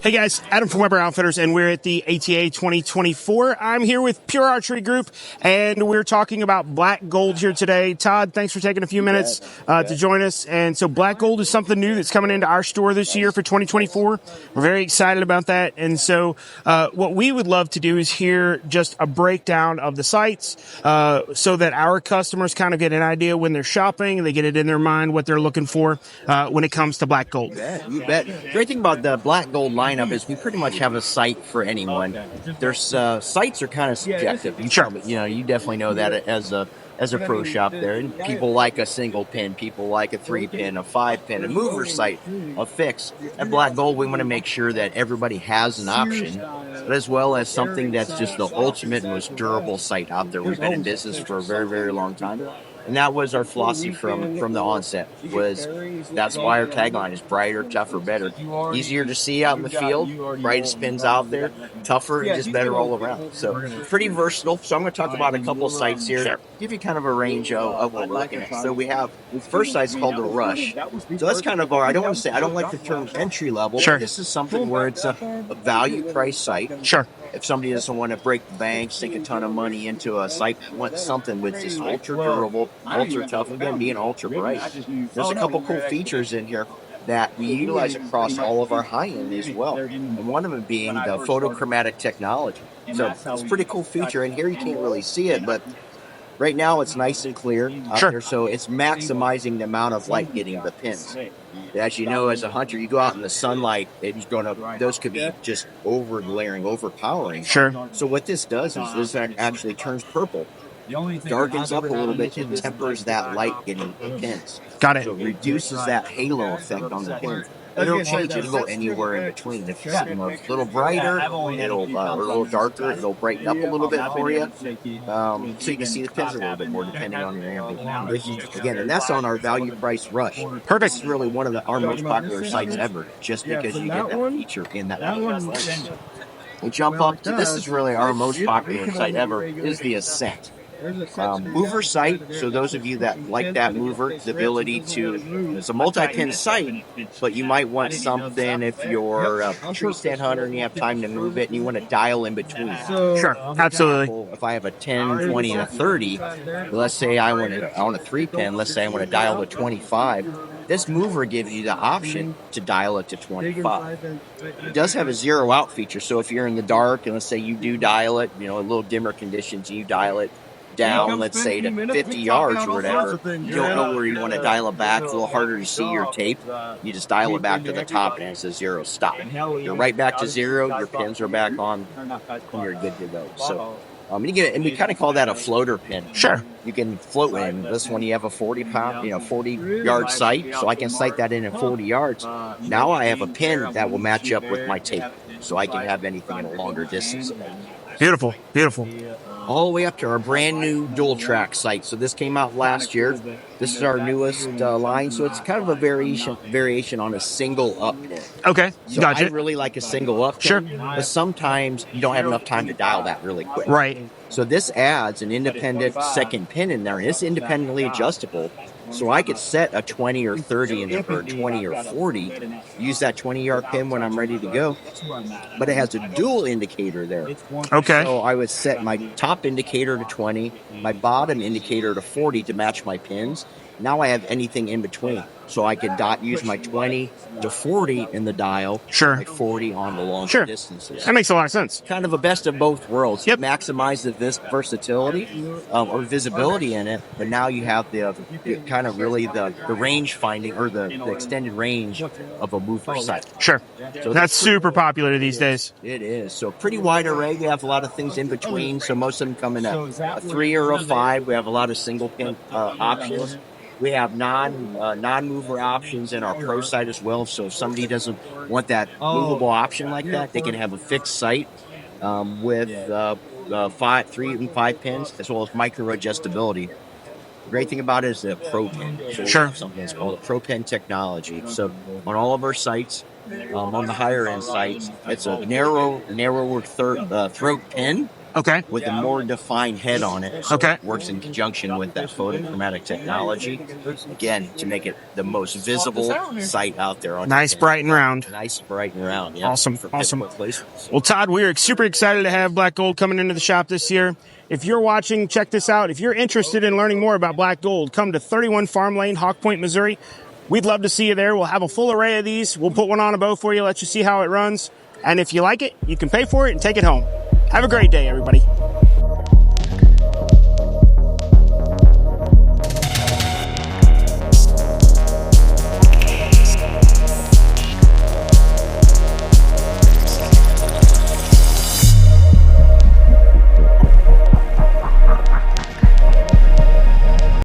Hey guys, Adam from Weber Outfitters, and we're at the ATA 2024. I'm here with Pure Archery Group, and we're talking about Black Gold here today. Todd, thanks for taking a few minutes to join us. And so Black Gold is something new that's coming into our store this year for 2024. We're very excited about that. And so what we would love to do is hear just a breakdown of the sights so that our customers kind of get an idea when they're shopping, they get it in their mind what they're looking for when it comes to Black Gold. You bet. The great thing about the Black Gold lineup is we pretty much have a sight for anyone. There's sights are kind of subjective. You definitely know that as a pro shop there. And people like a single pin, people like a 3-pin, a 5-pin, a mover sight, a fix. At Black Gold, we want to make sure that everybody has an option, but as well as something that's just the ultimate and most durable sight out there. We've been in business for a very, very long time. And that was our philosophy from the onset. That's why our tagline is brighter, tougher, better. Easier to see out in the field, brightest pins out there, tougher, and just better all around. So pretty versatile. So I'm going to talk about a couple of sights here, give you kind of a range of what we're looking at. So we have the first sight's called the Rush. So that's kind of our, I don't like the term entry level. Sure. This is something where it's a value price sight. Sure. If somebody doesn't want to break the bank, sink a ton of money into a site, wants something with just ultra durable, ultra tough, again, being ultra bright. There's a couple cool features in here that we utilize across all of our high-end as well. And one of them being the photochromatic technology. So it's a pretty cool feature. And here you can't really see it, but right now it's nice and clear out there, so it's maximizing the amount of light hitting the pins. As you know, as a hunter, you go out in the sunlight, those could be just over-glaring, overpowering. Sure. So what this does is this actually turns purple. Darkens up a little bit and tempers that light getting the pins. Got it. So it reduces that halo effect on the pins. It'll change. It'll go anywhere in between. If it's a little brighter, or a little darker, it'll brighten up a little bit for you. So you can see the pins a little bit more depending on your ambient. Again, and that's on our value price Rush. Perfect. This is really one of our most popular sites ever, just because you get that feature in that. We jump up to, this is really our most popular site ever, is the Ascent. Mover sight, so those of you that like that mover, the ability to, it's a multi-pin sight, but you might want something if you're a tree stand hunter and you have time to move it and you want to dial in between. Sure, absolutely. If I have a 10, 20, and a 30, let's say I want a 3-pin, let's say I want to dial to 25, this mover gives you the option to dial it to 25. It does have a zero out feature, so if you're in the dark and let's say you do dial it, a little dimmer conditions, and you dial it down, let's say, to 50 yards or whatever, you don't know where you want to dial it back, it's a little harder to see your tape, you just dial it back to the top and it says zero, stop. You're right back to zero, your pins are back on, and you're good to go. So, and we kind of call that a floater pin. Sure. You can float in. This one, you have a 40-yard sight, so I can sight that in at 40 yards. Now I have a pin that will match up with my tape, so I can have anything at a longer distance. Beautiful, beautiful. All the way up to our brand new dual track sight. So this came out last year. This is our newest line. So it's kind of a variation on a single up pin. Okay, so gotcha. I really like a single up pin. Sure. But sometimes you don't have enough time to dial that really quick. Right. So this adds an independent second pin in there. And it's independently adjustable. So I could set a 20 or 30 in there, or 20 or 40, use that 20-yard pin when I'm ready to go. But it has a dual indicator there. Okay. So I would set my top indicator to 20, my bottom indicator to 40 to match my pins. Now I have anything in between. So I could use my 20 to 40 in the dial, sure, my 40 on the longer distances. That makes a lot of sense. Kind of a best of both worlds. Yep. Maximize the versatility or visibility in it, but now you have the kind of really the range finding or the extended range of a mover sight. Sure. So that's super popular these days. It is. So pretty wide array. We have a lot of things in between. So most of them come in a 3 or a 5. We have a lot of single pin options. We have non-mover options in our pro site as well. So if somebody doesn't want that movable option like that, they can have a fixed sight with 3 and 5 pins, as well as micro adjustability. The great thing about it is the Pro Pin. So sure. Something that's called a Pro Pin technology. So on all of our sites, on the higher end sites, it's a narrower throat pin. Okay. with a more defined head on it. So Okay. it works in conjunction with that photochromatic technology, again, to make it the most visible sight out there. Nice, bright and round. Nice, bright and round. Yeah. Awesome, For awesome. pinpoint placements. Well, Todd, we are super excited to have Black Gold coming into the shop this year. If you're watching, check this out. If you're interested in learning more about Black Gold, come to 31 Farm Lane, Hawk Point, Missouri. We'd love to see you there. We'll have a full array of these. We'll put one on a bow for you, let you see how it runs. And if you like it, you can pay for it and take it home. Have a great day, everybody.